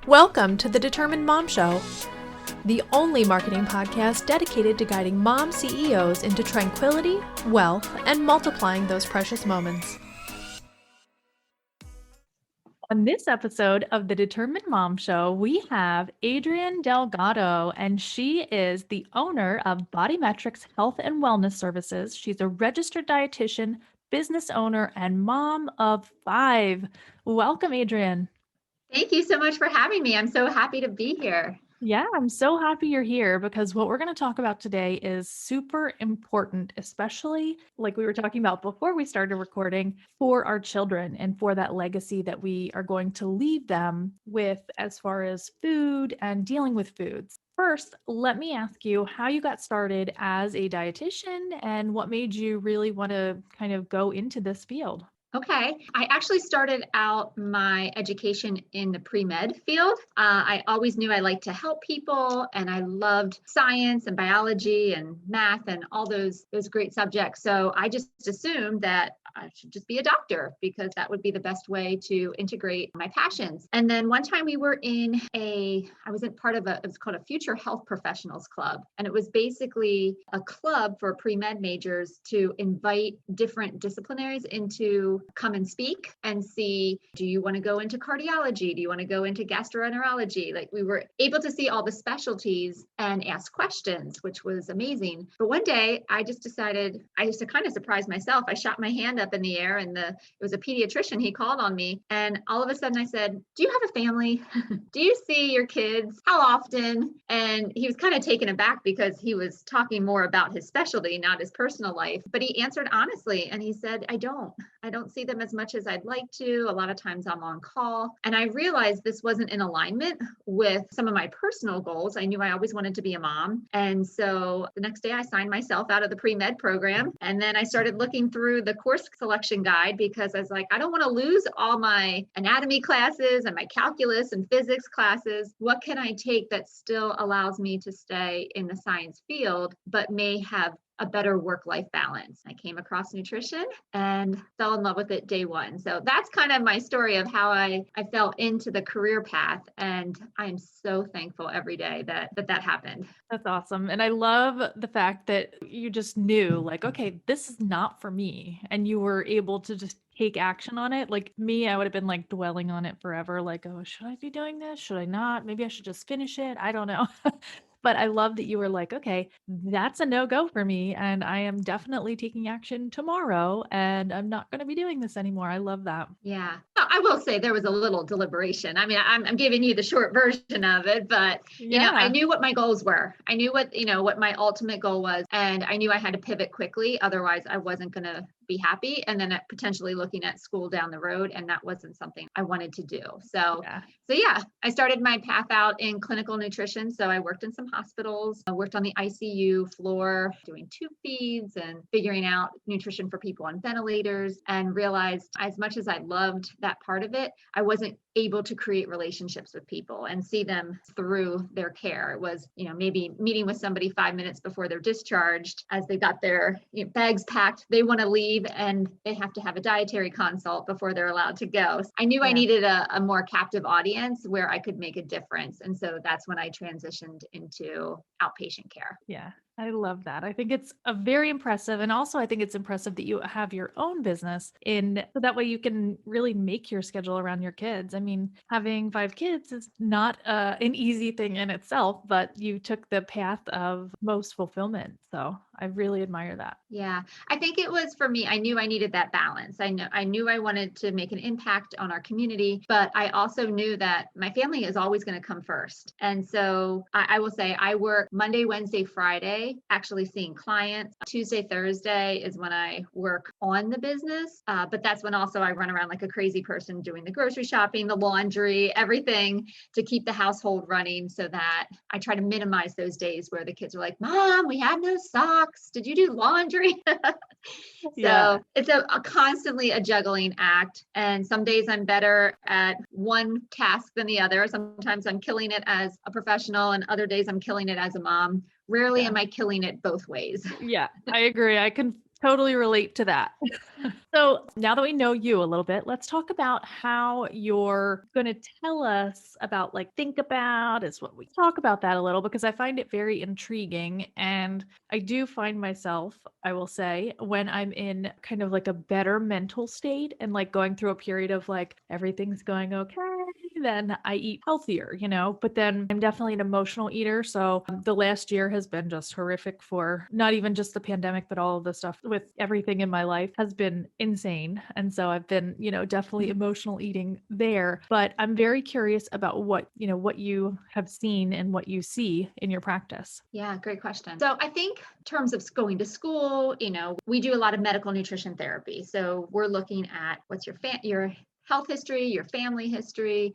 Welcome to the Determined Mom Show, the only marketing podcast dedicated to guiding mom CEOs into tranquility, wealth, and multiplying those precious moments. On this episode of the Determined Mom Show, we have Adrianne Delgado, and she is the owner of Body Metrics Health and Wellness Services. She's a registered dietitian, business owner, and mom of 5. Welcome, Adrianne. Thank you so much for having me. I'm so happy to be here. Yeah, I'm so happy you're here because what we're going to talk about today is super important, especially like we were talking about before we started recording, for our children and for that legacy that we are going to leave them with as far as food and dealing with foods. First, let me ask you how you got started as a dietitian and what made you really want to kind of go into this field. Okay. I actually started out my education in the pre-med field. I always knew I liked to help people, and I loved science and biology and math and all those great subjects. So I just assumed that I should just be a doctor because that would be the best way to integrate my passions. And then one time we were I was in part of it was called a Future Health Professionals Club. And it was basically a club for pre-med majors to invite different disciplinaries into come and speak and see, do you want to go into cardiology? Do you want to go into gastroenterology? Like, we were able to see all the specialties and ask questions, which was amazing. But one day I just decided, I used to kind of surprise myself. I shot my hand up in the air and it was a pediatrician. He called on me and all of a sudden I said, do you have a family? Do you see your kids? How often? And he was kind of taken aback because he was talking more about his specialty, not his personal life. But he answered honestly and he said, I don't see them as much as I'd like to. A lot of times I'm on call. And I realized this wasn't in alignment with some of my personal goals. I knew I always wanted to be a mom. And so the next day I signed myself out of the pre-med program. And then I started looking through the course selection guide because I was like, I don't want to lose all my anatomy classes and my calculus and physics classes. What can I take that still allows me to stay in the science field, but may have a better work-life balance? I came across nutrition and fell in love with it day one. So that's kind of my story of how I fell into the career path. And I'm so thankful every day that happened. That's awesome. And I love the fact that you just knew, like, okay, this is not for me. And you were able to just take action on it. Like me, I would have been like dwelling on it forever. Like, oh, should I be doing this? Should I not? Maybe I should just finish it. I don't know. But I love that you were like, okay, that's a no-go for me. And I am definitely taking action tomorrow. And I'm not going to be doing this anymore. I love that. Yeah. I will say there was a little deliberation. I mean, I'm giving you the short version of it, but I knew what my goals were. I knew what my ultimate goal was. And I knew I had to pivot quickly. Otherwise I wasn't going to be happy. And then potentially looking at school down the road. And that wasn't something I wanted to do. So yeah, I started my path out in clinical nutrition. So I worked in some hospitals. I worked on the ICU floor, doing tube feeds and figuring out nutrition for people on ventilators, and realized as much as I loved that part of it, I wasn't able to create relationships with people and see them through their care. It was, maybe meeting with somebody 5 minutes before they're discharged as they got their bags packed. They want to leave and they have to have a dietary consult before they're allowed to go. So I knew I needed a more captive audience where I could make a difference. And so that's when I transitioned into outpatient care. Yeah. I love that. I think it's a very impressive. And also I think it's impressive that you have your own business so that way you can really make your schedule around your kids. I mean, having 5 kids is not an easy thing in itself, but you took the path of most fulfillment. So I really admire that. Yeah, I think it was for me, I knew I needed that balance. I knew I wanted to make an impact on our community, but I also knew that my family is always going to come first. And so I will say I work Monday, Wednesday, Friday, actually seeing clients. Tuesday, Thursday is when I work on the business. But that's when also I run around like a crazy person doing the grocery shopping, the laundry, everything to keep the household running, so that I try to minimize those days where the kids are like, Mom, we have no socks. Did you do laundry? So it's a constantly a juggling act. And some days I'm better at one task than the other. Sometimes I'm killing it as a professional and other days I'm killing it as a mom. Rarely am I killing it both ways. Yeah, I agree. I can totally relate to that. So now that we know you a little bit, let's talk about how you're going to tell us about like think about is what we talk about that a little because I find it very intriguing. And I do find myself, I will say, when I'm in kind of like a better mental state and like going through a period of like everything's going okay, then I eat healthier, but then I'm definitely an emotional eater. So the last year has been just horrific for not even just the pandemic, but all of the stuff with everything in my life has been insane. And so I've been, definitely emotional eating there. But I'm very curious about what you have seen and what you see in your practice. Yeah, great question. So I think in terms of going to school, we do a lot of medical nutrition therapy. So we're looking at what's your health history, your family history.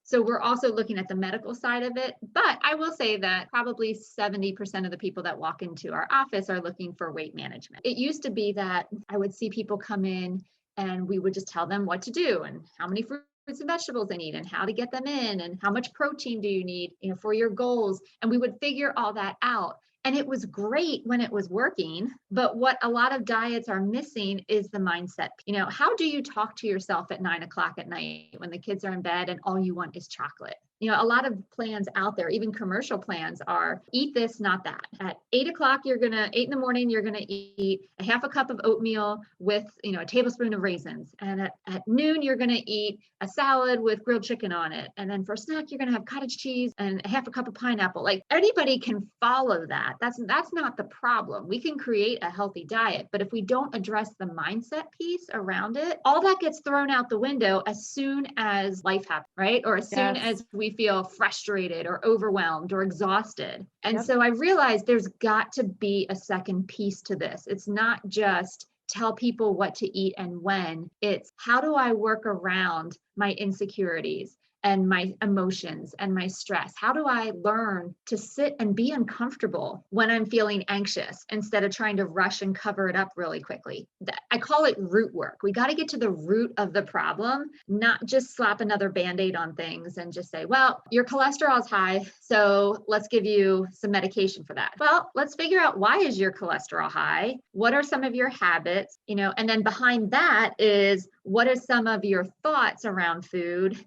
So we're also looking at the medical side of it. But I will say that probably 70% of the people that walk into our office are looking for weight management. It used to be that I would see people come in and we would just tell them what to do and how many fruits and vegetables they need and how to get them in and how much protein do you need, for your goals. And we would figure all that out. And it was great when it was working. But what a lot of diets are missing is the mindset. How do you talk to yourself at 9 o'clock at night when the kids are in bed and all you want is chocolate? A lot of plans out there, even commercial plans, are eat this, not that. At 8 o'clock, 8 in the morning, you're going to eat a half a cup of oatmeal with, a tablespoon of raisins. And at noon, you're going to eat a salad with grilled chicken on it. And then for snack, you're going to have cottage cheese and a half a cup of pineapple. Like anybody can follow that. That's not the problem. We can create a healthy diet, but if we don't address the mindset piece around it, all that gets thrown out the window as soon as life happens, right? Or as soon as we feel frustrated or overwhelmed or exhausted. And so I realized there's got to be a second piece to this. It's not just tell people what to eat and when. It's how do I work around my insecurities and my emotions and my stress? How do I learn to sit and be uncomfortable when I'm feeling anxious instead of trying to rush and cover it up really quickly? I call it root work. We got to get to the root of the problem, not just slap another Band-Aid on things and just say, well, your cholesterol is high, so let's give you some medication for that. Well, let's figure out why is your cholesterol high? What are some of your habits? And then behind that is what are some of your thoughts around food?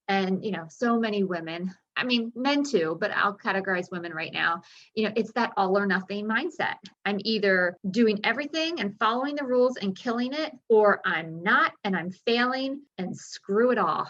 And, so many women, I mean, men too, but I'll categorize women right now. It's that all or nothing mindset. I'm either doing everything and following the rules and killing it, or I'm not and I'm failing and screw it all.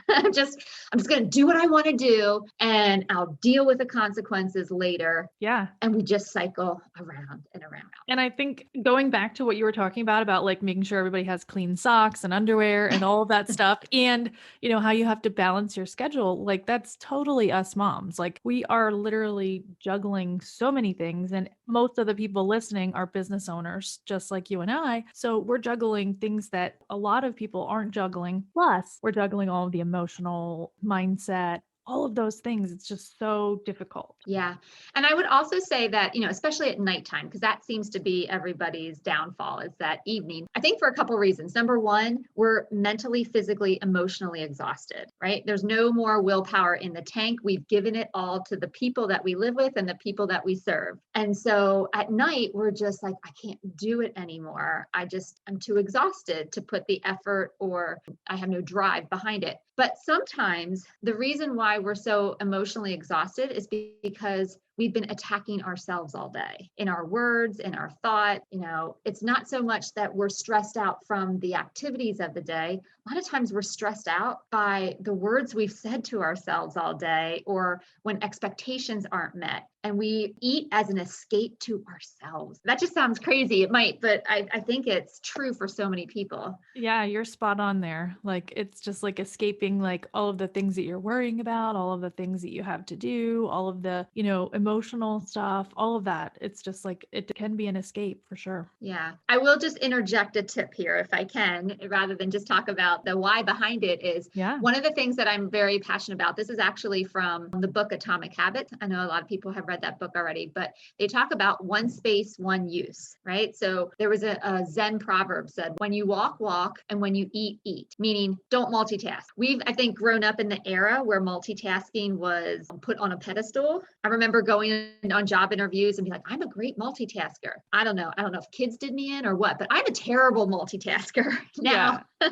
I'm just going to do what I want to do and I'll deal with the consequences later. Yeah. And we just cycle around and around. And I think going back to what you were talking about like making sure everybody has clean socks and underwear and all of that stuff and, how you have to balance your schedule, like that's totally us moms. Like we are literally juggling so many things and most of the people listening are business owners, just like you and I. So we're juggling things that a lot of people aren't juggling. Plus we're juggling all of the emotional mindset, all of those things. It's just so difficult. Yeah. And I would also say that, especially at nighttime, because that seems to be everybody's downfall is that evening. I think for a couple of reasons. Number one, we're mentally, physically, emotionally exhausted, right? There's no more willpower in the tank. We've given it all to the people that we live with and the people that we serve. And so at night, we're just like, I can't do it anymore. I'm too exhausted to put the effort or I have no drive behind it. But sometimes the reason why we're so emotionally exhausted is because we've been attacking ourselves all day in our words, in our thought. It's not so much that we're stressed out from the activities of the day. A lot of times we're stressed out by the words we've said to ourselves all day or when expectations aren't met. And we eat as an escape to ourselves. That just sounds crazy. It might, but I think it's true for so many people. Yeah, you're spot on there. Like it's just like escaping like all of the things that you're worrying about, all of the things that you have to do, all of the, emotional stuff, all of that. It's just like it can be an escape for sure. Yeah. I will just interject a tip here if I can, rather than just talk about the why behind it is one of the things that I'm very passionate about. This is actually from the book Atomic Habits. I know a lot of people have read that book already, but they talk about one space, one use, right? So there was a Zen proverb said, when you walk, walk, and when you eat, eat, meaning don't multitask. We've, I think, grown up in the era where multitasking was put on a pedestal. I remember going on job interviews and be like, I'm a great multitasker. I don't know if kids did me in or what, but I'm a terrible multitasker. Now, Yeah.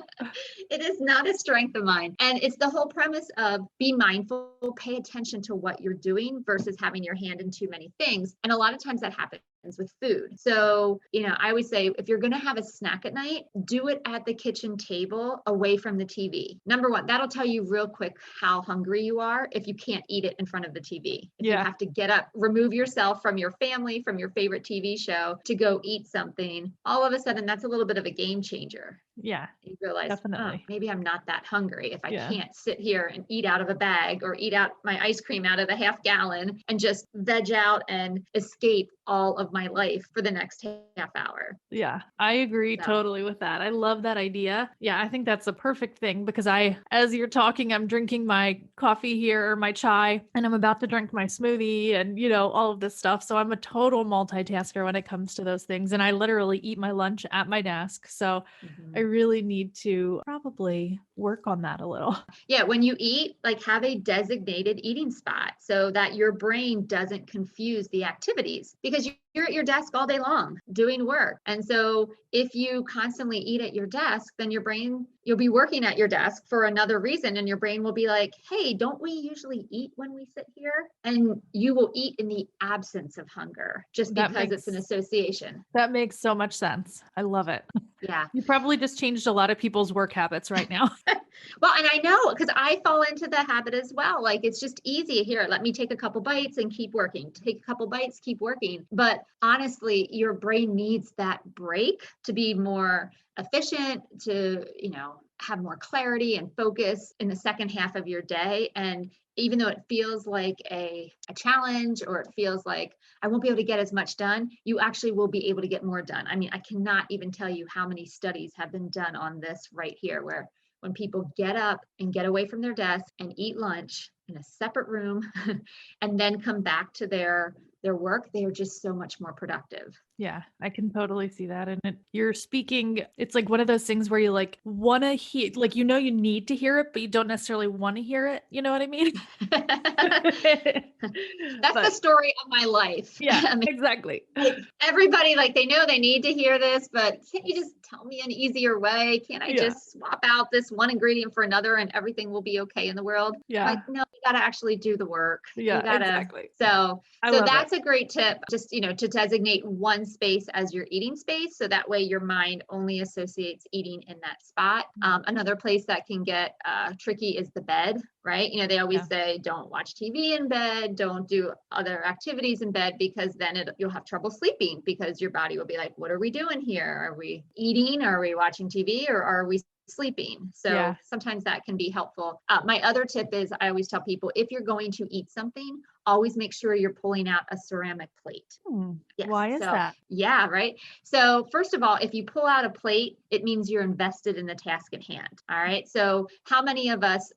it is not a strength of mine. And it's the whole premise of be mindful, pay attention to what you're doing versus having your hand in too many things. And a lot of times that happens with food. So, I always say, if you're going to have a snack at night, do it at the kitchen table away from the TV. Number one, that'll tell you real quick how hungry you are if you can't eat it in front of the TV. If you have to get up, remove yourself from your family, from your favorite TV show to go eat something, all of a sudden that's a little bit of a game changer. Yeah. You realize, Definitely. maybe I'm not that hungry if I Yeah. can't sit here and eat out of a bag or eat out my ice cream out of a half gallon and just veg out and escape all of my life for the next half hour. Yeah, I agree totally with that. I love that idea. Yeah, I think that's a perfect thing because as you're talking, I'm drinking my coffee here or my chai and I'm about to drink my smoothie and, all of this stuff. So I'm a total multitasker when it comes to those things. And I literally eat my lunch at my desk. So I really need to probably work on that a little. Yeah, when you eat, like have a designated eating spot so that your brain doesn't confuse the activities because you're at your desk all day long doing work. And so if you constantly eat at your desk, then you'll be working at your desk for another reason. And your brain will be like, hey, don't we usually eat when we sit here? And you will eat in the absence of hunger just because it's an association. That makes so much sense. I love it. Yeah. You probably just changed a lot of people's work habits right now. Well, and I know because I fall into the habit as well. Like it's just easy here. Let me take a couple bites and keep working. Take a couple bites, keep working. But honestly, your brain needs that break to be more efficient, to, have more clarity and focus in the second half of your day. And even though it feels like a challenge or it feels like I won't be able to get as much done, you actually will be able to get more done. I mean, I cannot even tell you how many studies have been done on this right here, where when people get up and get away from their desk and eat lunch in a separate room and then come back to their work, they are just so much more productive. Yeah, I can totally see that. And you're speaking, it's like one of those things where you want to hear, you need to hear it, but you don't necessarily want to hear it. You know what I mean? That's the story of my life. Yeah, I mean, exactly. Everybody, they know they need to hear this, but can't you just tell me an easier way? Can't I just swap out this one ingredient for another and everything will be okay in the world? Yeah. No, you got to actually do the work. Yeah, exactly. So that's a great tip, just, to designate one space as your eating space. So that way your mind only associates eating in that spot. Another place that can get tricky is the bed, right? They always say, don't watch TV in bed, don't do other activities in bed, because then you'll have trouble sleeping because your body will be like, what are we doing here? Are we eating? Are we watching TV? Or are we sleeping? So sometimes that can be helpful. My other tip is I always tell people, if you're going to eat something, always make sure you're pulling out a ceramic plate. Yes. Why is that? Yeah, right. So first of all, if you pull out a plate, it means you're invested in the task at hand. All right. So how many of us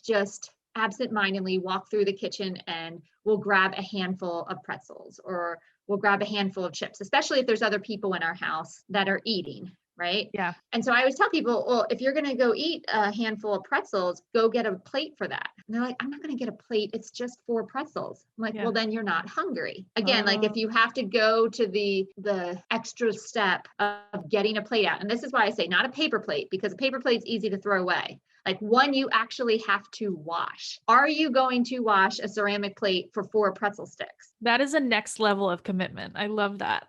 just absentmindedly walk through the kitchen and we'll grab a handful of pretzels, or we'll grab a handful of chips, especially if there's other people in our house that are eating. Right. Yeah. And so I always tell people, well, if you're going to go eat a handful of pretzels, go get a plate for that. And they're like, I'm not going to get a plate. It's just 4 pretzels. I'm like, well, then you're not hungry. Again, if you have to go to the extra step of getting a plate out. And this is why I say not a paper plate, because a paper plate's easy to throw away. One you actually have to wash. Are you going to wash a ceramic plate for 4 pretzel sticks? That is a next level of commitment. I love that.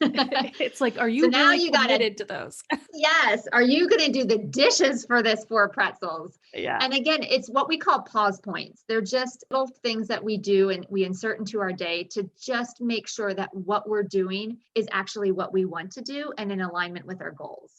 It's are you now really committed to those? Yes. Are you going to do the dishes for this 4 pretzels? Yeah. And again, it's what we call pause points. They're just little things that we do and we insert into our day to just make sure that what we're doing is actually what we want to do and in alignment with our goals.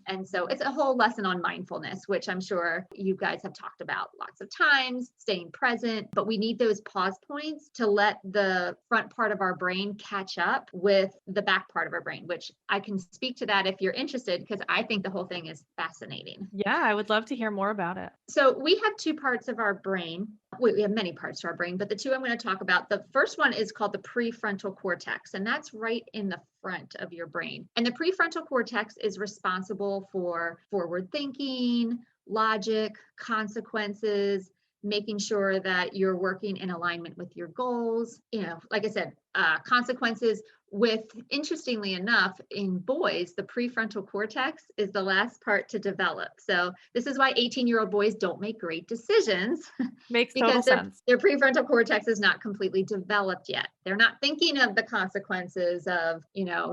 And so it's a whole lesson on mindfulness, which I'm sure you guys have talked about lots of times, staying present, but we need those pause points to let the front part of our brain catch up with the back part of our brain, which I can speak to that if you're interested, because I think the whole thing is fascinating. Yeah, I would love to hear more about it. So we have 2 parts of our brain. We have many parts to our brain, but the 2 I'm going to talk about, the first one is called the prefrontal cortex, and that's right in the front of your brain. And the prefrontal cortex is responsible for forward thinking, logic, consequences, making sure that you're working in alignment with your goals. Like I said, consequences with, interestingly enough, in boys, the prefrontal cortex is the last part to develop. So this is why 18-year-old boys don't make great decisions Makes total because sense. their prefrontal cortex is not completely developed yet. They're not thinking of the consequences of,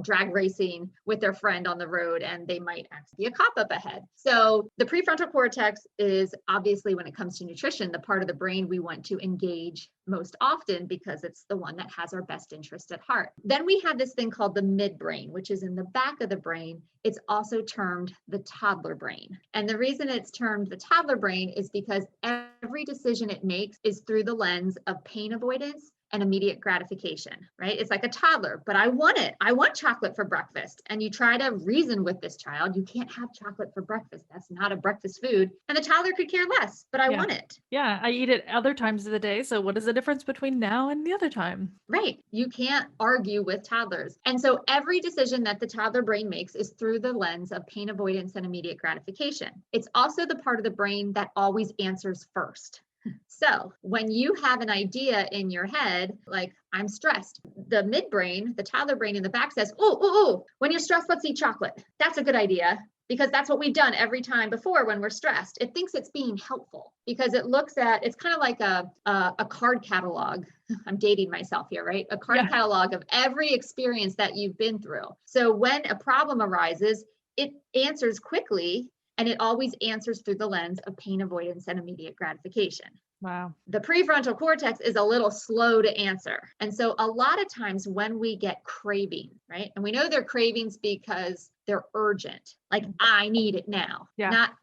drag racing with their friend on the road, and they might actually be a cop up ahead. So the prefrontal cortex is obviously, when it comes to nutrition, the part of the brain we want to engage most often because it's the one that has our best interest at heart. Then we have this thing called the midbrain, which is in the back of the brain. It's also termed the toddler brain. And the reason it's termed the toddler brain is because every decision it makes is through the lens of pain avoidance and immediate gratification, right? It's like a toddler, but I want it. I want chocolate for breakfast. And you try to reason with this child, you can't have chocolate for breakfast. That's not a breakfast food. And the toddler could care less, but I want it. Yeah, I eat it other times of the day. So what is the difference between now and the other time? Right. You can't argue with toddlers. And so every decision that the toddler brain makes is through the lens of pain avoidance and immediate gratification. It's also the part of the brain that always answers first. So when you have an idea in your head, like I'm stressed, the midbrain, the toddler brain in the back says, oh, when you're stressed, let's eat chocolate. That's a good idea, because that's what we've done every time before when we're stressed. It thinks it's being helpful because it looks at, it's kind of like a card catalog. I'm dating myself here, right? A card catalog of every experience that you've been through. So when a problem arises, it answers quickly. And it always answers through the lens of pain avoidance and immediate gratification. Wow. The prefrontal cortex is a little slow to answer. And so a lot of times when we get craving, right? And we know they're cravings because they're urgent. Like, I need it now. Yeah. Not,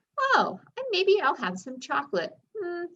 maybe I'll have some chocolate.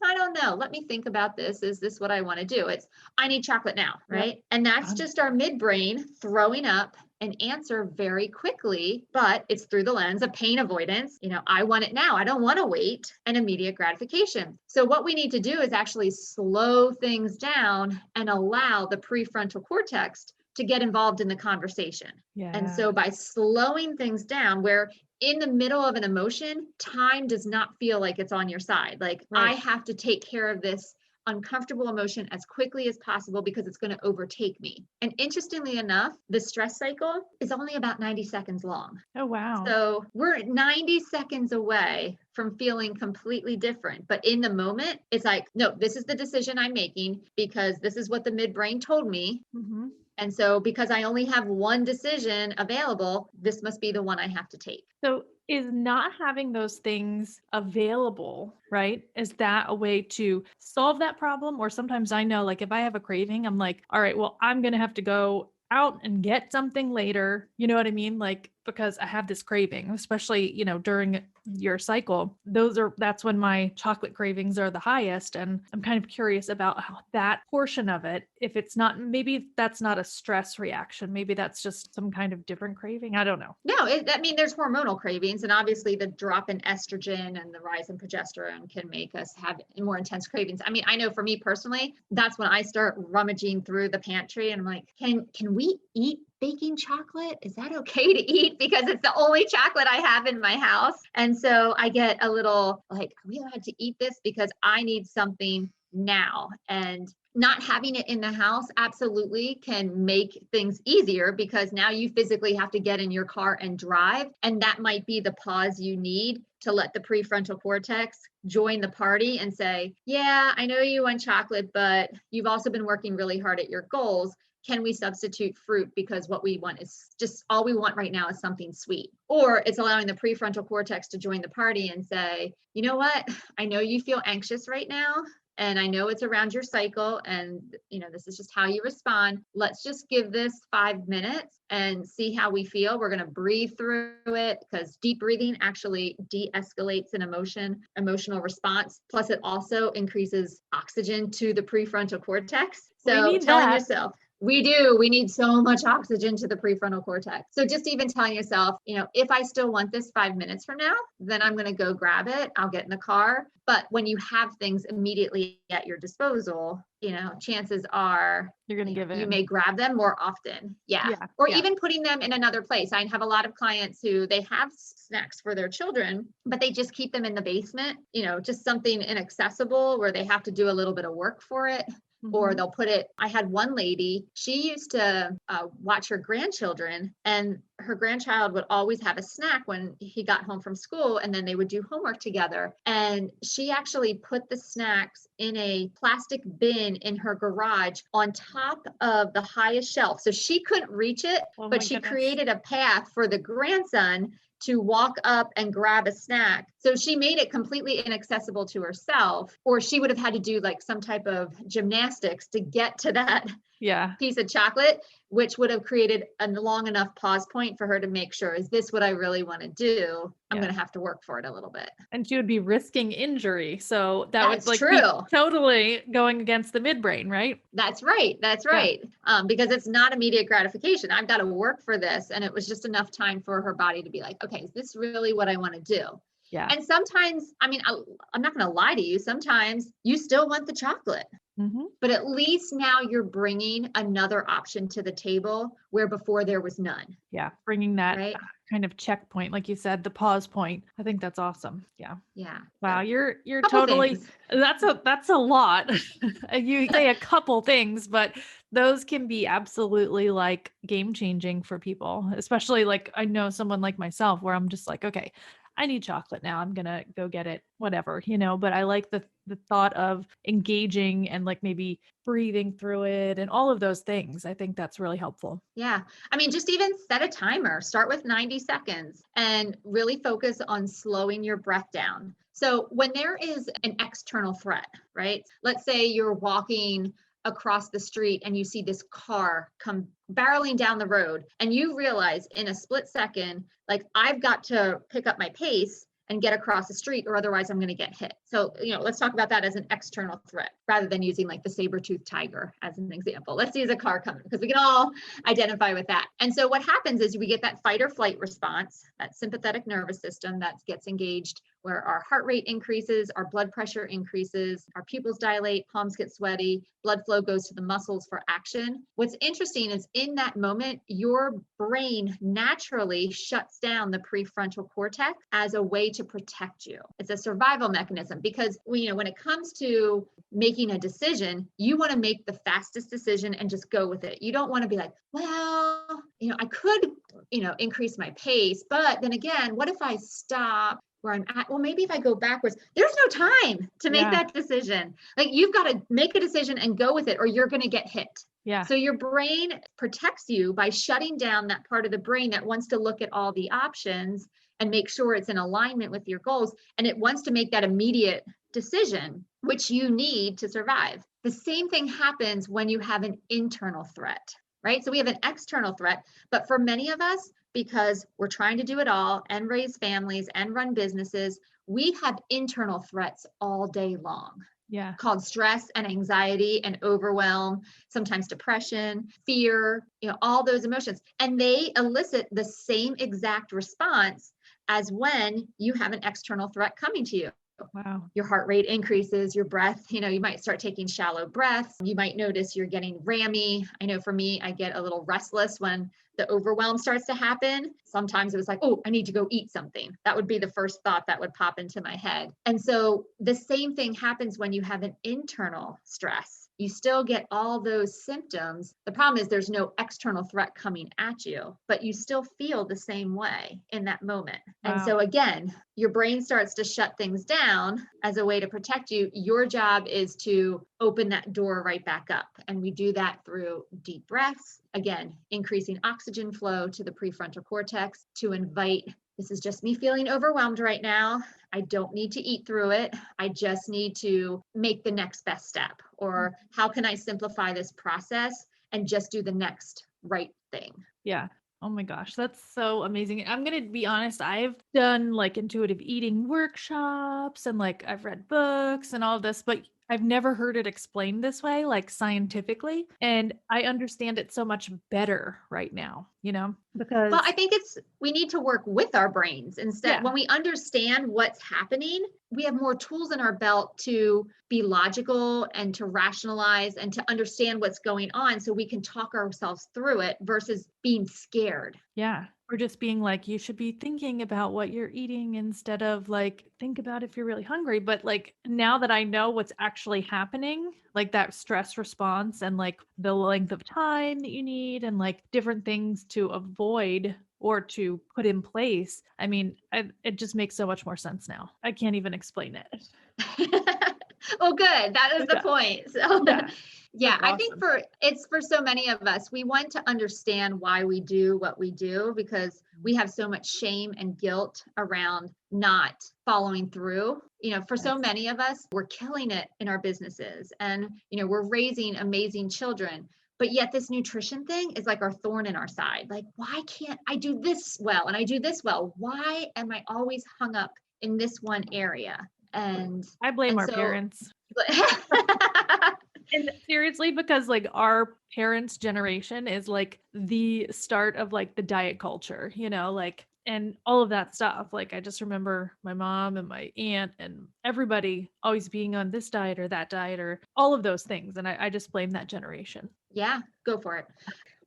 I don't know. Let me think about this. Is this what I want to do? It's, I need chocolate now, right? Yep. And that's just our midbrain throwing up an answer very quickly, but it's through the lens of pain avoidance. I want it now. I don't want to wait, and immediate gratification. So what we need to do is actually slow things down and allow the prefrontal cortex to get involved in the conversation. Yeah. And so by slowing things down, where in the middle of an emotion, time does not feel like it's on your side. Like, right. I have to take care of this uncomfortable emotion as quickly as possible because it's going to overtake me. And interestingly enough, the stress cycle is only about 90 seconds long. Oh, wow. So we're 90 seconds away from feeling completely different. But in the moment, it's like, no, this is the decision I'm making because this is what the midbrain told me. Mm-hmm. And so because I only have one decision available, this must be the one I have to take. So is not having those things available, right? Is that a way to solve that problem? Or sometimes I know, like, if I have a craving, I'm like, all right, well, I'm going to have to go out and get something later. You know what I mean? Like, because I have this craving, especially, during your cycle, that's when my chocolate cravings are the highest. And I'm kind of curious about how that portion of it, if it's not, maybe that's not a stress reaction. Maybe that's just some kind of different craving. I don't know. No, there's hormonal cravings, and obviously the drop in estrogen and the rise in progesterone can make us have more intense cravings. I mean, I know for me personally, that's when I start rummaging through the pantry and I'm like, can we eat baking chocolate? Is that okay to eat? Because it's the only chocolate I have in my house. And so I get a little like, are we allowed to eat this? Because I need something now. And not having it in the house absolutely can make things easier because now you physically have to get in your car and drive. And that might be the pause you need to let the prefrontal cortex join the party and say, yeah, I know you want chocolate, but you've also been working really hard at your goals. Can we substitute fruit? Because what we want is just all we want right now is something sweet. Or it's allowing the prefrontal cortex to join the party and say, you know what? I know you feel anxious right now. And I know it's around your cycle and, this is just how you respond. Let's just give this 5 minutes and see how we feel. We're going to breathe through it because deep breathing actually de-escalates an emotional response. Plus it also increases oxygen to the prefrontal cortex. So telling yourself, We do. We need so much oxygen to the prefrontal cortex. So just even telling yourself, if I still want this 5 minutes from now, then I'm going to go grab it. I'll get in the car. But when you have things immediately at your disposal, chances are You're going to give you in. may grab them more often. Yeah. Yeah. Or Yeah. even putting them in another place. I have a lot of clients who they have snacks for their children, but they just keep them in the basement, just something inaccessible where they have to do a little bit of work for it. Or they'll put it. I had one lady, she used to watch her grandchildren, and her grandchild would always have a snack when he got home from school, and then they would do homework together. And she actually put the snacks in a plastic bin in her garage on top of the highest shelf. So she couldn't reach it, but she created a path for the grandson to walk up and grab a snack. So she made it completely inaccessible to herself, or she would have had to do like some type of gymnastics to get to that piece of chocolate, which would have created a long enough pause point for her to make sure, is this what I really want to do? I'm going to have to work for it a little bit. And she would be risking injury. So that's would true. Be totally going against the midbrain, right? That's right. That's right. Yeah. Because it's not immediate gratification. I've got to work for this. And it was just enough time for her body to be like, okay, is this really what I want to do? Yeah. And sometimes, I'm not going to lie to you. Sometimes you still want the chocolate. But at least now you're bringing another option to the table where before there was none. Yeah. Bringing that kind of checkpoint, like you said, the pause point. I think that's awesome. Yeah. Yeah. Wow. You're totally, that's a lot. You say a couple things, but those can be absolutely like game changing for people, especially like I know someone like myself where I'm just like, okay, I need chocolate now. I'm going to go get it, whatever, but I like the thought of engaging and like maybe breathing through it and all of those things. I think that's really helpful. Yeah. Just even set a timer, start with 90 seconds and really focus on slowing your breath down. So when there is an external threat, right? Let's say you're walking across the street and you see this car come barreling down the road and you realize in a split second, like I've got to pick up my pace and get across the street or otherwise I'm going to get hit. So, let's talk about that as an external threat rather than using like the saber-toothed tiger as an example. Let's use a car coming because we can all identify with that. And so what happens is we get that fight or flight response, that sympathetic nervous system that gets engaged where our heart rate increases, our blood pressure increases, our pupils dilate, palms get sweaty, blood flow goes to the muscles for action. What's interesting is in that moment, your brain naturally shuts down the prefrontal cortex as a way to protect you. It's a survival mechanism because when it comes to making a decision, you want to make the fastest decision and just go with it. You don't want to be like, well, I could, increase my pace, but then again, what if I stop where I'm at? Well, maybe if I go backwards, there's no time to make that decision. Like you've got to make a decision and go with it or you're going to get hit. Yeah. So your brain protects you by shutting down that part of the brain that wants to look at all the options and make sure it's in alignment with your goals. And it wants to make that immediate decision, which you need to survive. The same thing happens when you have an internal threat, right? So we have an external threat, but for many of us, because we're trying to do it all and raise families and run businesses, we have internal threats all day long. Yeah. Called stress and anxiety and overwhelm, sometimes depression, fear, all those emotions. And they elicit the same exact response as when you have an external threat coming to you. Wow. Your heart rate increases, your breath, you might start taking shallow breaths. You might notice you're getting rammy. I know for me, I get a little restless when the overwhelm starts to happen. Sometimes it was like, oh, I need to go eat something. That would be the first thought that would pop into my head. And so the same thing happens when you have an internal stress. You still get all those symptoms. The problem is there's no external threat coming at you, but you still feel the same way in that moment. Wow. And so again, your brain starts to shut things down as a way to protect you. Your job is to open that door right back up. And we do that through deep breaths, again, increasing oxygen flow to the prefrontal cortex to invite, this is just me feeling overwhelmed right now. I don't need to eat through it. I just need to make the next best step. Or how can I simplify this process and just do the next right thing? Yeah. Oh my gosh, that's so amazing. I'm going to be honest, I've done like intuitive eating workshops and like I've read books and all of this, but I've never heard it explained this way, like scientifically, and I understand it so much better right now, Well, I because think we need to work with our brains instead. yeah, When we understand what's happening, we have more tools in our belt to be logical and to rationalize and to understand what's going on so we can talk ourselves through it versus being scared. yeah. Or just being like, you should be thinking about what you're eating instead of like, think about if you're really hungry. But like, now that I know what's actually happening, like that stress response and like the length of time that you need and like different things to avoid or to put in place, I mean, it just makes so much more sense now. I can't even explain it. Well, good. That is the Yeah. point. So, Yeah. yeah, That's I think awesome. it's for so many of us, we want to understand why we do what we do because we have so much shame and guilt around not following through. For so Yes. many of us, we're killing it in our businesses and, we're raising amazing children. But yet, this nutrition thing is like our thorn in our side. Like, why can't I do this well and I do this well? Why am I always hung up in this one area? And I blame and our so parents. And seriously, because like our parents' generation is like the start of like the diet culture, like and all of that stuff. Like I just remember my mom and my aunt and everybody always being on this diet or that diet or all of those things. And I just blame that generation. yeah, go for it.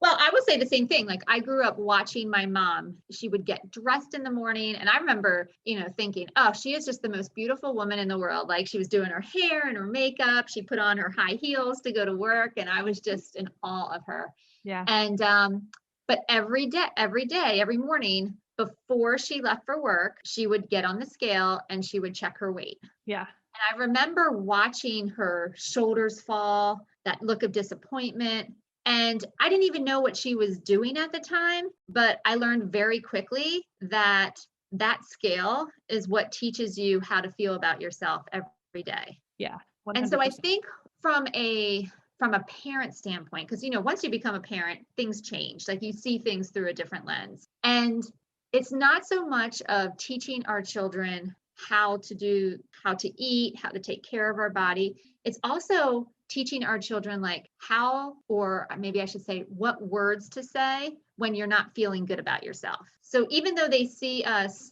Well, I would say the same thing. Like I grew up watching my mom. She would get dressed in the morning. And I remember, thinking, oh, she is just the most beautiful woman in the world. Like she was doing her hair and her makeup. She put on her high heels to go to work. And I was just in awe of her. Yeah. And but every day, every morning before she left for work, she would get on the scale and she would check her weight. Yeah. And I remember watching her shoulders fall, that look of disappointment. And I didn't even know what she was doing at the time, but I learned very quickly that that scale is what teaches you how to feel about yourself every day. Yeah. And so I 100%. think from a parent standpoint, because once you become a parent, things change. Like you see things through a different lens. And it's not so much of teaching our children how to eat, how to take care of our body. It's also teaching our children like how, or maybe I should say, what words to say when you're not feeling good about yourself. So even though they see us,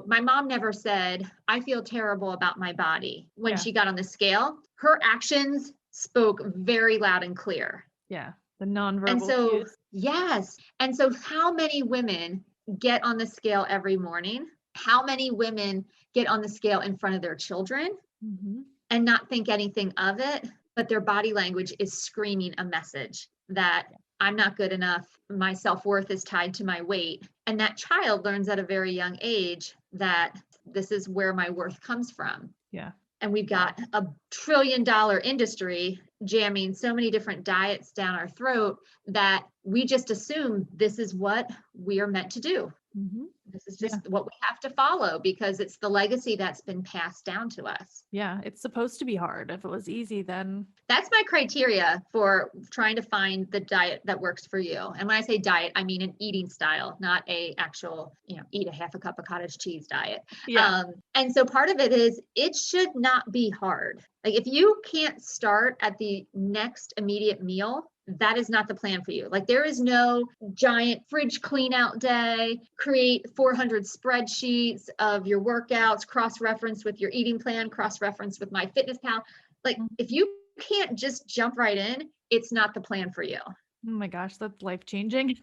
my mom never said, I feel terrible about my body when Yeah. she got on the scale. Her actions spoke very loud and clear. Yeah. The And nonverbal so, cues. yes. And so, how many women get on the scale every morning? How many women get on the scale in front of their children Hmm. and not think anything of it, but their body language is screaming a message that I'm not good enough. My self-worth is tied to my weight. And that child learns at a very young age that this is where my worth comes from. Yeah. And we've got a $1 trillion industry jamming so many different diets down our throat that we just assume this is what we are meant to do. Hmm. This is Yeah. just what we have to follow because it's the legacy that's been passed down to us. Yeah. It's supposed to be hard. If it was easy, then That's my criteria for trying to find the diet that works for you. And when I say diet, I mean an eating style, not a actual, eat a half a cup of cottage cheese diet. yeah. And so part of it is it should not be hard. Like if you can't start at the next immediate meal, that is not the plan for you. Like there is no giant fridge clean out day, create 400 spreadsheets of your workouts, cross-reference with your eating plan, cross-reference with MyFitnessPal. Like if you can't just jump right in, it's not the plan for you. Oh my gosh, that's life changing.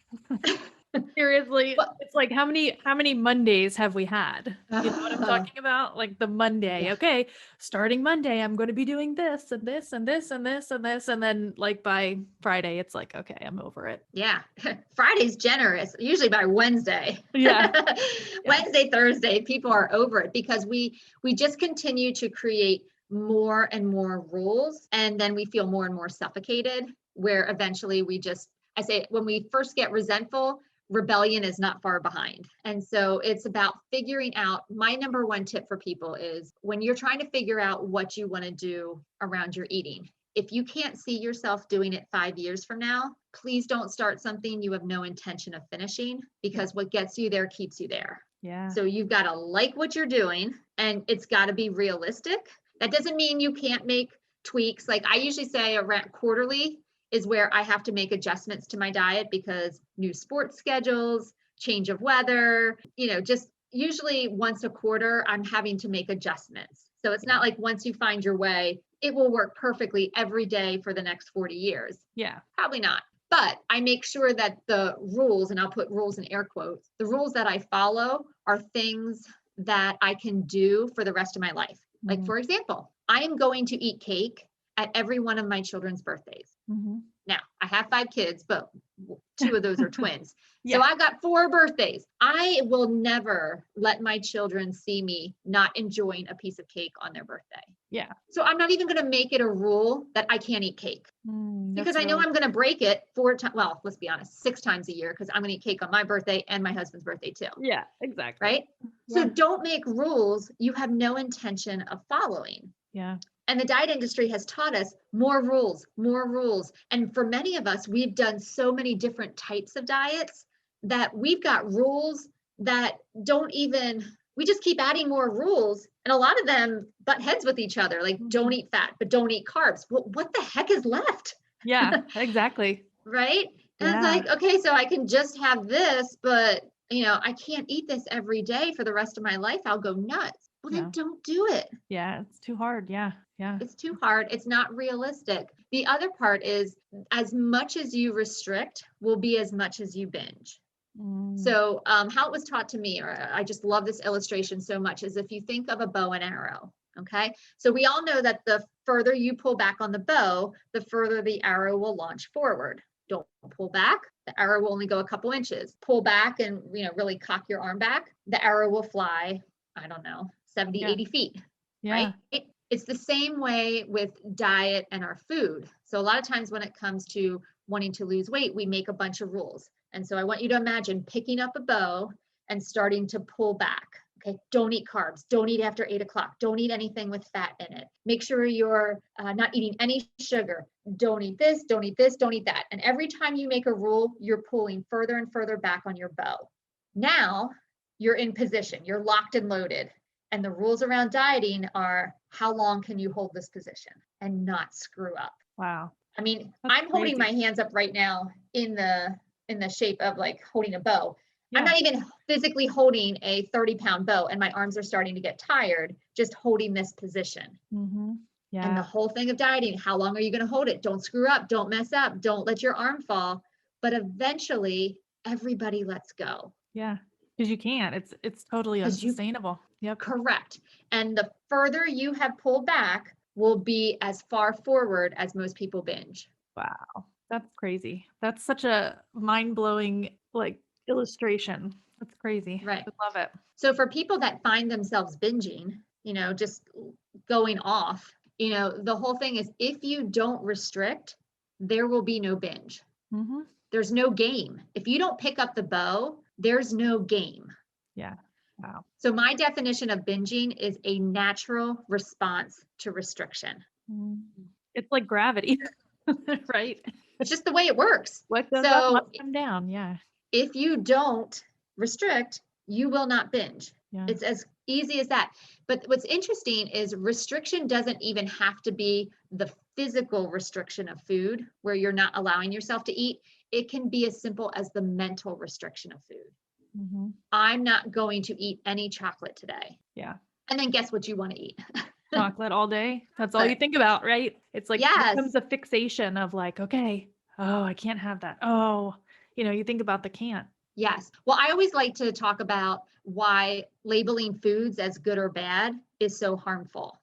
Seriously, But it's like how many Mondays have we had? You know what I'm talking about? Like the Monday. yeah, Okay, starting Monday, I'm going to be doing this and this and this and this and this and then like by Friday it's like okay, I'm over it. yeah. Friday's generous, usually by Wednesday. Yeah. Yeah. Wednesday, Thursday, people are over it because we just continue to create more and more rules and then we feel more and more suffocated where eventually I say when we first get resentful, rebellion is not far behind. And so it's about figuring out. My number one tip for people is when you're trying to figure out what you want to do around your eating, if you can't see yourself doing it 5 years from now, please don't start something you have no intention of finishing because what gets you there keeps you there. Yeah. So you've got to like what you're doing and it's got to be realistic. That doesn't mean you can't make tweaks. Like I usually say around quarterly is where I have to make adjustments to my diet because new sports schedules, change of weather, just usually once a quarter, I'm having to make adjustments. So it's not like once you find your way, it will work perfectly every day for the next 40 years. Yeah. Probably not. But I make sure that the rules, and I'll put rules in air quotes, the rules that I follow are things that I can do for the rest of my life. Like, for example, I am going to eat cake at every one of my children's birthdays. Now, I have 5 kids, but 2 of those are twins. So I've got 4 birthdays. I will never let my children see me not enjoying a piece of cake on their birthday. Yeah. So I'm not even going to make it a rule that I can't eat cake because I know I'm going to break it 4 times. Well, let's be honest, 6 times a year because I'm going to eat cake on my birthday and my husband's birthday too. Yeah, exactly. Right? Yeah. So don't make rules you have no intention of following. Yeah. And the diet industry has taught us more rules, more rules. And for many of us, we've done so many different types of diets that we've got rules that we just keep adding more rules. And a lot of them butt heads with each other, like don't eat fat, but don't eat carbs. Well, what the heck is left? Yeah, exactly. Right? And it's like, okay, so I can just have this, but I can't eat this every day for the rest of my life. I'll go nuts. Well, then don't do it. Yeah, it's too hard. Yeah. Yeah. It's too hard. It's not realistic. The other part is as much as you restrict will be as much as you binge. So how it was taught to me, or I just love this illustration so much, is if you think of a bow and arrow. Okay. So we all know that the further you pull back on the bow, the further the arrow will launch forward. Don't pull back. The arrow will only go a couple inches. Pull back and, really cock your arm back. The arrow will fly, I don't know, 70, 80 feet. Yeah. Right? It's the same way with diet and our food. So a lot of times when it comes to wanting to lose weight, we make a bunch of rules. And so I want you to imagine picking up a bow and starting to pull back. Okay. Don't eat carbs. Don't eat after 8 o'clock. Don't eat anything with fat in it. Make sure you're not eating any sugar. Don't eat this. Don't eat this. Don't eat that. And every time you make a rule, you're pulling further and further back on your bow. Now you're in position. You're locked and loaded. And the rules around dieting are how long can you hold this position and not screw up? Wow. I mean, That's I'm holding my hands up right now in the shape of like holding a bow. I'm not even physically holding a 30-pound bow and my arms are starting to get tired just holding this position. Yeah. And the whole thing of dieting, how long are you going to hold it? Don't screw up. Don't mess up. Don't let your arm fall. But eventually everybody lets go. Yeah. Because you can't. It's totally unsustainable. Yep. Correct. And the further you have pulled back will be as far forward as most people binge. Wow. That's crazy. That's such a mind-blowing illustration. That's crazy. Right. I love it. So for people that find themselves binging, just going off, the whole thing is if you don't restrict, there will be no binge. There's no game. If you don't pick up the bow, there's no game. Yeah. Wow. So my definition of binging is a natural response to restriction. It's like gravity, right? It's just the way it works. What goes up must come down. Yeah. If you don't restrict, you will not binge. Yeah. It's as easy as that. But what's interesting is restriction doesn't even have to be the physical restriction of food where you're not allowing yourself to eat. It can be as simple as the mental restriction of food. I'm not going to eat any chocolate today. Yeah. And then guess what you want to eat? Chocolate all day. That's all you think about, right? It's like it becomes a fixation of like, okay, oh, I can't have that. Oh, you think about the can't. Yes. Well, I always like to talk about why labeling foods as good or bad is so harmful.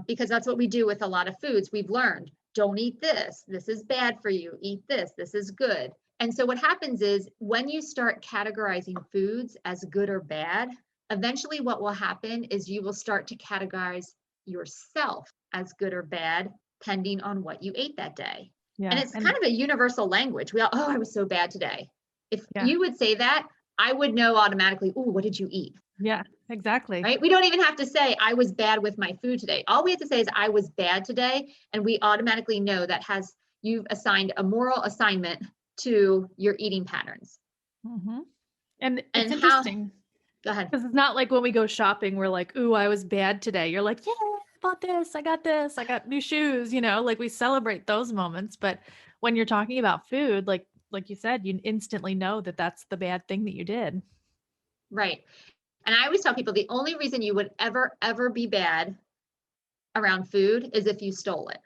Because that's what we do with a lot of foods. We've learned, don't eat this. This is bad for you. Eat this. This is good. And so what happens is when you start categorizing foods as good or bad, eventually what will happen is you will start to categorize yourself as good or bad, depending on what you ate that day. Yeah. And it's kind of a universal language. We all, oh, I was so bad today. If you would say that, I would know automatically, oh, what did you eat? Yeah, exactly. Right? We don't even have to say I was bad with my food today. All we have to say is I was bad today. And we automatically know that you've assigned a moral assignment to your eating patterns. And it's interesting. Go ahead. Because it's not like when we go shopping, we're like, ooh, I was bad today. You're like, yeah, bought this, I got this, I got new shoes, like we celebrate those moments. But when you're talking about food, like you said, you instantly know that that's the bad thing that you did. Right. And I always tell people the only reason you would ever be bad around food is if you stole it.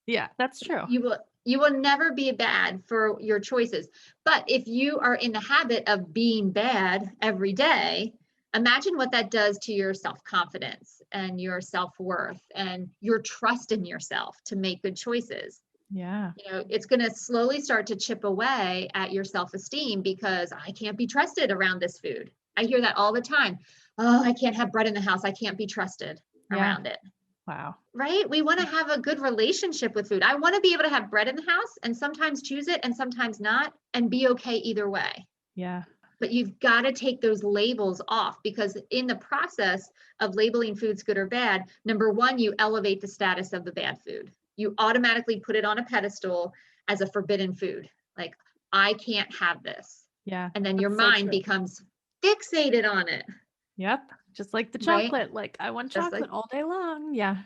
Yeah, that's true. You will never be bad for your choices. But if you are in the habit of being bad every day, imagine what that does to your self-confidence and your self-worth and your trust in yourself to make good choices. Yeah. It's going to slowly start to chip away at your self-esteem because I can't be trusted around this food. I hear that all the time. Oh, I can't have bread in the house. I can't be trusted Yeah. around it. Wow. Right? We want to have a good relationship with food. I want to be able to have bread in the house and sometimes choose it and sometimes not and be okay either way. Yeah. But you've got to take those labels off because in the process of labeling foods good or bad, number one, you elevate the status of the bad food. You automatically put it on a pedestal as a forbidden food. Like, I can't have this. Yeah. And then your That's so mind true. becomes fixated on it. Yep. Just like the Right? chocolate. Like I want Just like chocolate all day long. Yeah.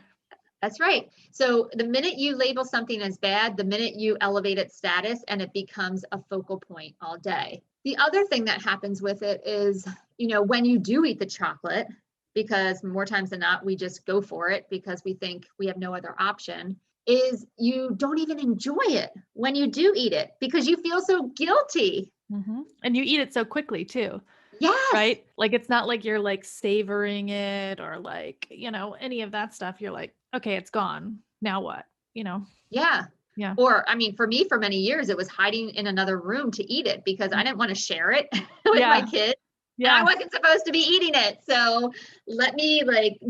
That's right. So the minute you label something as bad, the minute you elevate its status and it becomes a focal point all day. The other thing that happens with it is, when you do eat the chocolate, because more times than not, we just go for it because we think we have no other option, is you don't even enjoy it when you do eat it because you feel so guilty. And you eat it so quickly too. Yes. Right? Like it's not like you're like savoring it or like, any of that stuff. You're like, okay, it's gone. Now what? Yeah. Yeah. Or, I mean, for me, for many years, it was hiding in another room to eat it because I didn't want to share it with my Yeah. kids. And I Yeah. wasn't supposed to be eating it. So let me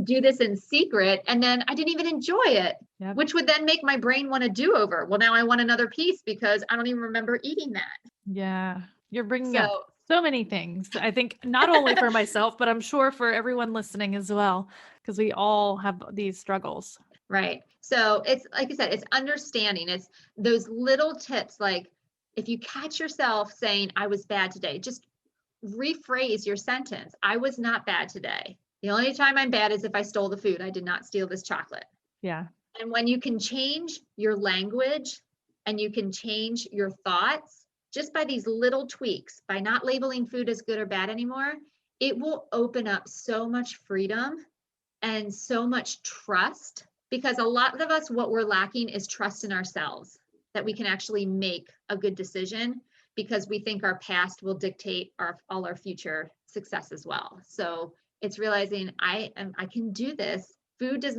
do this in secret. And then I didn't even enjoy it, Yep. which would then make my brain want a do-over. Well, now I want another piece because I don't even remember eating that. Yeah. You're bringing up So, so many things. I think not only for myself, but I'm sure for everyone listening as well, because we all have these struggles. right. So it's like I said, it's understanding. It's those little tips. Like if you catch yourself saying, I was bad today, just rephrase your sentence. I was not bad today. The only time I'm bad is if I stole the food. I did not steal this chocolate. Yeah. And when you can change your language and you can change your thoughts just by these little tweaks, by not labeling food as good or bad anymore, it will open up so much freedom and so much trust because a lot of us, what we're lacking is trust in ourselves that we can actually make a good decision because we think our past will dictate all our future success as well. So it's realizing I can do this. Food it's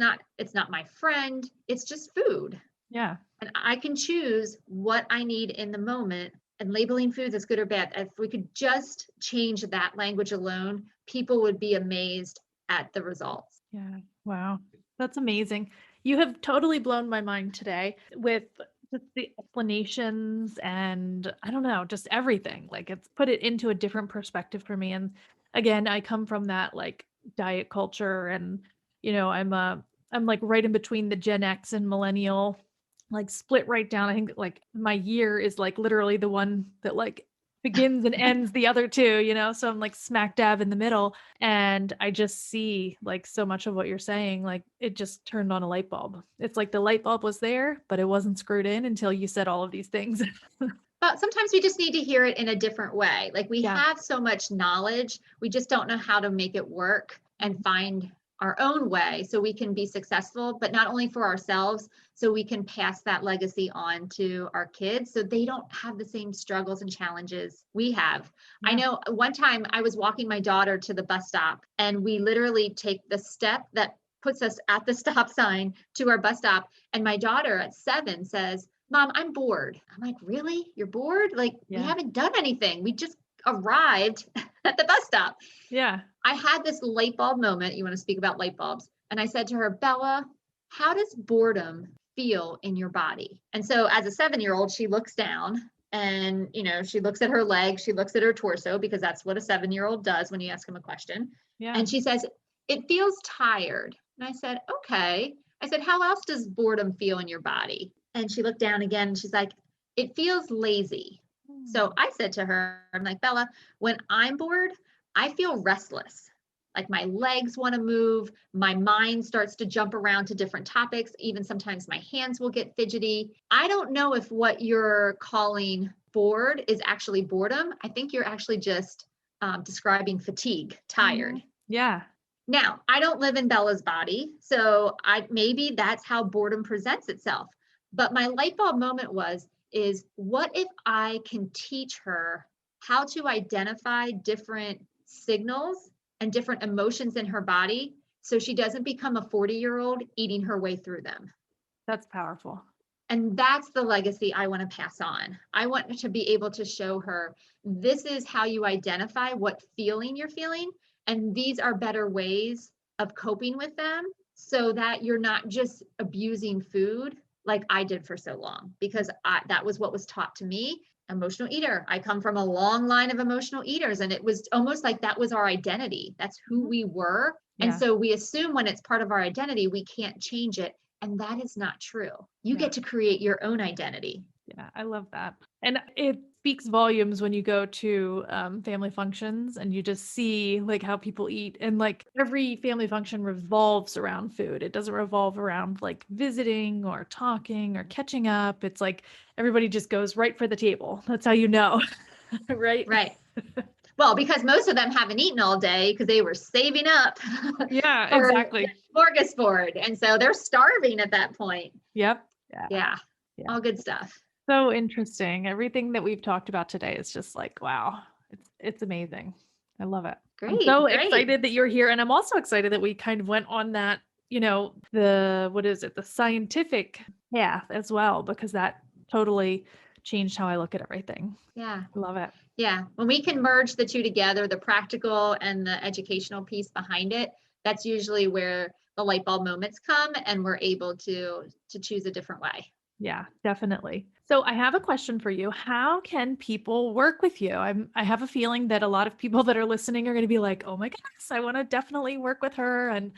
not my friend, it's just food. Yeah. And I can choose what I need in the moment. And labeling foods as good or bad, if we could just change that language alone, people would be amazed at the results. Yeah. Wow. That's amazing. You have totally blown my mind today with just the explanations and I don't know, just everything. Like it's put it into a different perspective for me. And again, I come from that like diet culture and I'm like right in between the Gen X and millennial, like split right down. I think like my year is like literally the one that like begins and ends the other two, so I'm like smack dab in the middle. And I just see like so much of what you're saying, like it just turned on a light bulb. It's like the light bulb was there, but it wasn't screwed in until you said all of these things. But sometimes we just need to hear it in a different way. Like we Yeah. have so much knowledge, we just don't know how to make it work and find our own way so we can be successful, but not only for ourselves, so we can pass that legacy on to our kids so they don't have the same struggles and challenges we have. I Yeah. know one time I was walking my daughter to the bus stop and we literally take the step that puts us at the stop sign to our bus stop. And my daughter at 7 says, Mom, I'm bored. I'm like, really? You're bored? Like, we Yeah. haven't done anything. We just arrived at the bus stop. Yeah. I had this light bulb moment. You want to speak about light bulbs? And I said to her, Bella, how does boredom feel in your body? And so as a 7-year-old, she looks down and, she looks at her legs, she looks at her torso, because that's what a 7-year-old does when you ask them a question. Yeah. And she says, it feels tired. And I said, okay. I said, how else does boredom feel in your body? And she looked down again and she's like, it feels lazy. So I said to her, I'm like, Bella, when I'm bored, I feel restless. Like my legs want to move, my mind starts to jump around to different topics. Even sometimes my hands will get fidgety. I don't know if what you're calling bored is actually boredom. I think you're actually just describing fatigue, tired. Yeah. Now, I don't live in Bella's body, so maybe that's how boredom presents itself. But my light bulb moment is what if I can teach her how to identify different signals and different emotions in her body so she doesn't become a 40-year-old eating her way through them. That's powerful. And that's the legacy I want to pass on. I want to be able to show her this is how you identify what feeling you're feeling. And these are better ways of coping with them so that you're not just abusing food like I did for so long, because that was what was taught to me. Emotional eater. I come from a long line of emotional eaters, and it was almost like that was our identity. That's who we were. And so we assume when it's part of our identity, we can't change it. And that is not true. You get to create your own identity. Yeah, I love that. And it speaks volumes when you go to family functions and you just see like how people eat, and like every family function revolves around food. It doesn't revolve around like visiting or talking or catching up. It's like everybody just goes right for the table. That's how you know, right? Right. Well, because most of them haven't eaten all day because they were saving up Yeah, for exactly. smorgasbord. And so they're starving at that point. Yep. Yeah. All good stuff. So interesting. Everything that we've talked about today is just like, wow, it's amazing. I love it. I'm so excited that you're here. And I'm also excited that we kind of went on that, the scientific path as well, because that totally changed how I look at everything. Yeah. Love it. Yeah. When we can merge the two together, the practical and the educational piece behind it, that's usually where the light bulb moments come, and we're able to choose a different way. Yeah, definitely. So I have a question for you. How can people work with you? I have a feeling that a lot of people that are listening are going to be like, "Oh my goodness, I want to definitely work with her." And,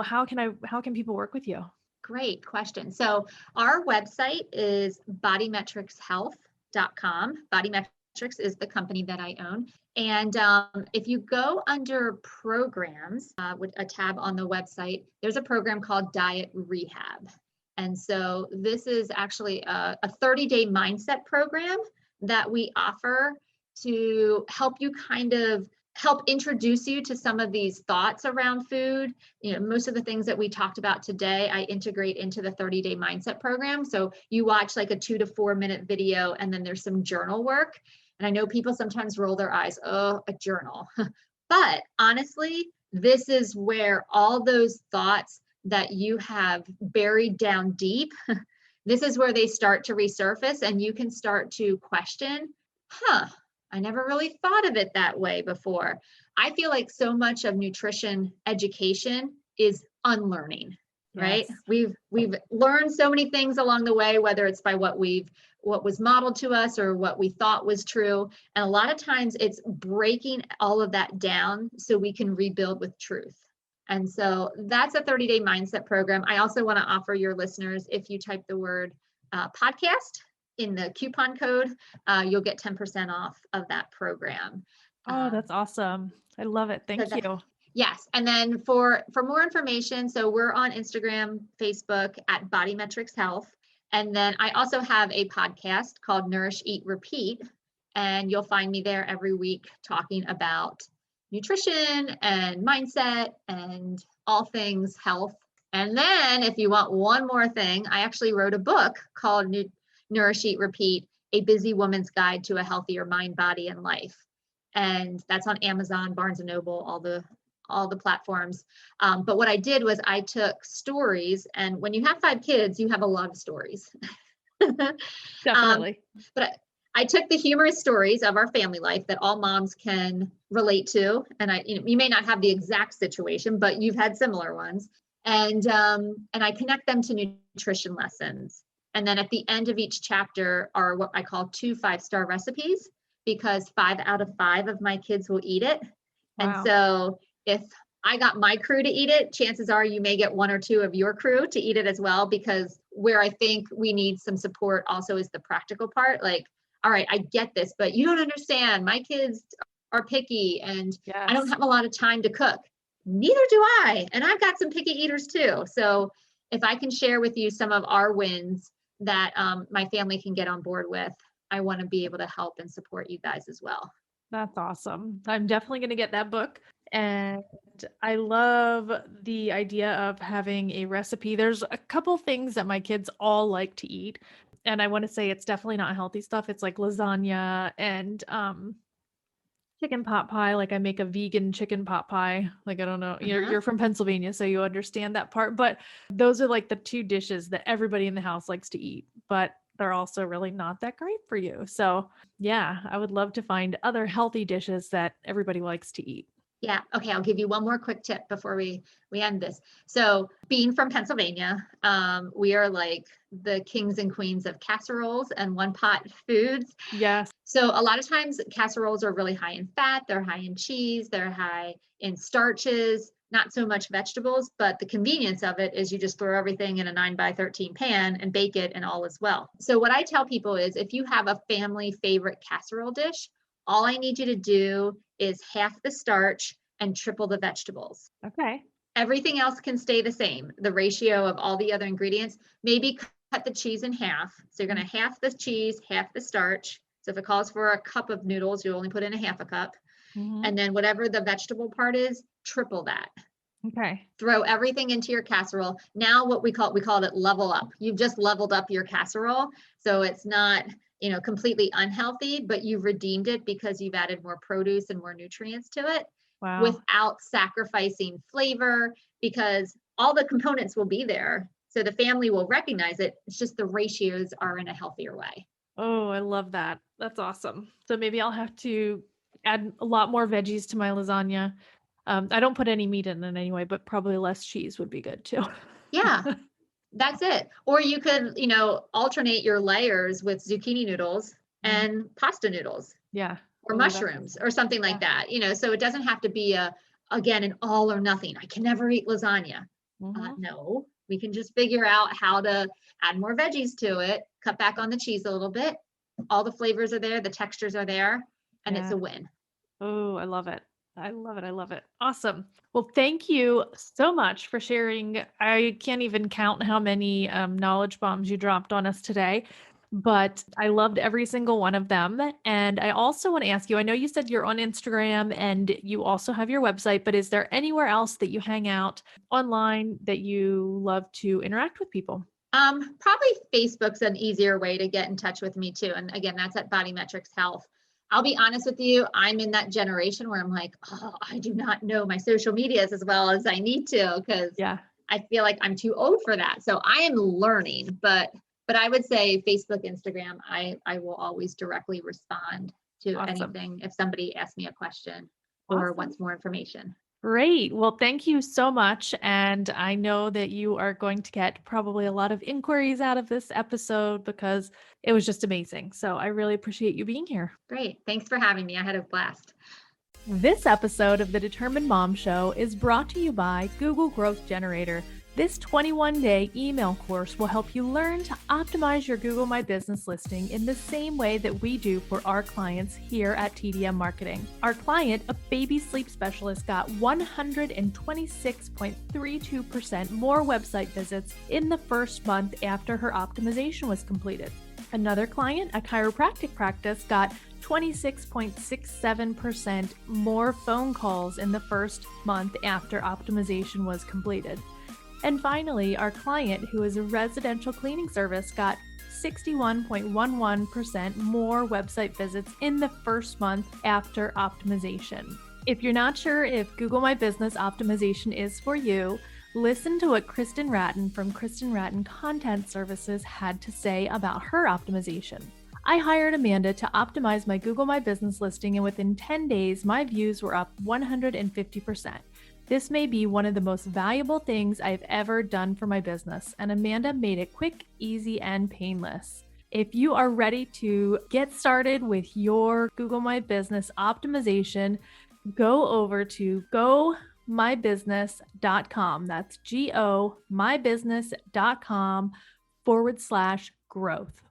how can people work with you? Great question. So our website is bodymetricshealth.com. Bodymetrics is the company that I own. And if you go under programs, with a tab on the website, there's a program called Diet Rehab. And so this is actually a 30-day mindset program that we offer to help you help introduce you to some of these thoughts around food. Most of the things that we talked about today, I integrate into the 30-day mindset program. So you watch like a 2 to 4 minute video, and then there's some journal work. And I know people sometimes roll their eyes, oh, a journal. But honestly, this is where all those thoughts that you have buried down deep, this is where they start to resurface, and you can start to question, I never really thought of it that way before. I feel like so much of nutrition education is unlearning, right? We've learned so many things along the way, whether it's by what was modeled to us or what we thought was true. And a lot of times it's breaking all of that down so we can rebuild with truth. And so that's a 30-day mindset program. I also want to offer your listeners, if you type the word podcast in the coupon code, you'll get 10% off of that program. Oh, that's awesome. I love it. Thank you. Yes. And then for more information, so we're on Instagram, Facebook at Bodymetrics Health. And then I also have a podcast called Nourish, Eat, Repeat. And you'll find me there every week talking about nutrition and mindset and all things health. And then if you want one more thing, I actually wrote a book called Nourish, Eat, Repeat, A Busy Woman's Guide to a Healthier Mind, Body, and Life. And that's on Amazon, Barnes & Noble, all the platforms. But what I did was I took stories, and when you have 5 kids, you have a lot of stories. Definitely. But I took the humorous stories of our family life that all moms can relate to. And you may not have the exact situation, but you've had similar ones. And I connect them to nutrition lessons. And then at the end of each chapter are what I call 2 5-star recipes, because 5 out of 5 of my kids will eat it. Wow. And so if I got my crew to eat it, chances are you may get 1 or 2 of your crew to eat it as well, because where I think we need some support also is the practical part. Like, all right, I get this, but you don't understand. My kids are picky and I don't have a lot of time to cook. neither do I. And I've got some picky eaters too. So if I can share with you some of our wins that my family can get on board with, I want to be able to help and support you guys as well. That's awesome. I'm definitely going to get that book. And I love the idea of having a recipe. There's a couple things that my kids all like to eat. And I want to say it's definitely not healthy stuff. It's like lasagna and chicken pot pie. Like I make a vegan chicken pot pie. Like I don't know. Uh-huh. You're from Pennsylvania, so you understand that part. But those are like the two dishes that everybody in the house likes to eat. But they're also really not that great for you. So yeah, I would love to find other healthy dishes that everybody likes to eat. Yeah. Okay. I'll give you one more quick tip before we end this. So, being from Pennsylvania, we are like the kings and queens of casseroles and one pot foods. Yes. So, a lot of times casseroles are really high in fat, they're high in cheese, they're high in starches, not so much vegetables, but the convenience of it is you just throw everything in a 9 by 13 pan and bake it, and all is well. So, what I tell people is if you have a family favorite casserole dish, all I need you to do is half the starch and triple the vegetables. Okay. Everything else can stay the same. The ratio of all the other ingredients, maybe cut the cheese in half. So you're going to half the cheese, half the starch. So if it calls for a cup of noodles, you only put in a half a cup. Mhm. And then whatever the vegetable part is, triple that. Okay. Throw everything into your casserole. Now what we call it level up. You've just leveled up your casserole. So it's not, completely unhealthy, but you've redeemed it because you've added more produce and more nutrients to it Wow. without sacrificing flavor, because all the components will be there. So the family will recognize it. It's just the ratios are in a healthier way. Oh, I love that. That's awesome. So maybe I'll have to add a lot more veggies to my lasagna. I don't put any meat in it anyway, but probably less cheese would be good too. Yeah, that's it. Or you could, alternate your layers with zucchini noodles Mhm. and pasta noodles Yeah. or Oh, that's mushrooms or something like yeah. that, so it doesn't have to be again, an all or nothing. I can never eat lasagna. Mhm. No, we can just figure out how to add more veggies to it, cut back on the cheese a little bit. All the flavors are there, the textures are there, and it's Yeah. a win. Oh, I love it. I love it. I love it. Awesome. Well, thank you so much for sharing. I can't even count how many knowledge bombs you dropped on us today, but I loved every single one of them. And I also want to ask you, I know you said you're on Instagram and you also have your website, but is there anywhere else that you hang out online that you love to interact with people? Probably Facebook's an easier way to get in touch with me too. And again, that's at Body Metrics Health. I'll be honest with you, I'm in that generation where I'm like, oh, I do not know my social medias as well as I need to, because Yeah. I feel like I'm too old for that. So I am learning, but I would say Facebook, Instagram, I will always directly respond to Awesome. anything if somebody asks me a question or Awesome. wants more information. Great. Well, thank you so much. And I know that you are going to get probably a lot of inquiries out of this episode because it was just amazing. So I really appreciate you being here. Great. Thanks for having me. I had a blast. This episode of the Determined Mom Show is brought to you by Google Growth Generator. This 21-day email course will help you learn to optimize your Google My Business listing in the same way that we do for our clients here at TDM Marketing. Our client, a baby sleep specialist, got 126.32% more website visits in the first month after her optimization was completed. Another client, a chiropractic practice, got 26.67% more phone calls in the first month after optimization was completed. And finally, our client, who is a residential cleaning service, got 61.11% more website visits in the first month after optimization. If you're not sure if Google My Business optimization is for you, listen to what Kristen Ratton from Kristen Ratton Content Services had to say about her optimization. I hired Amanda to optimize my Google My Business listing, and within 10 days, my views were up 150%. This may be one of the most valuable things I've ever done for my business, and Amanda made it quick, easy, and painless. If you are ready to get started with your Google My Business optimization, go over to gomybusiness.com. That's gomybusiness.com/growth.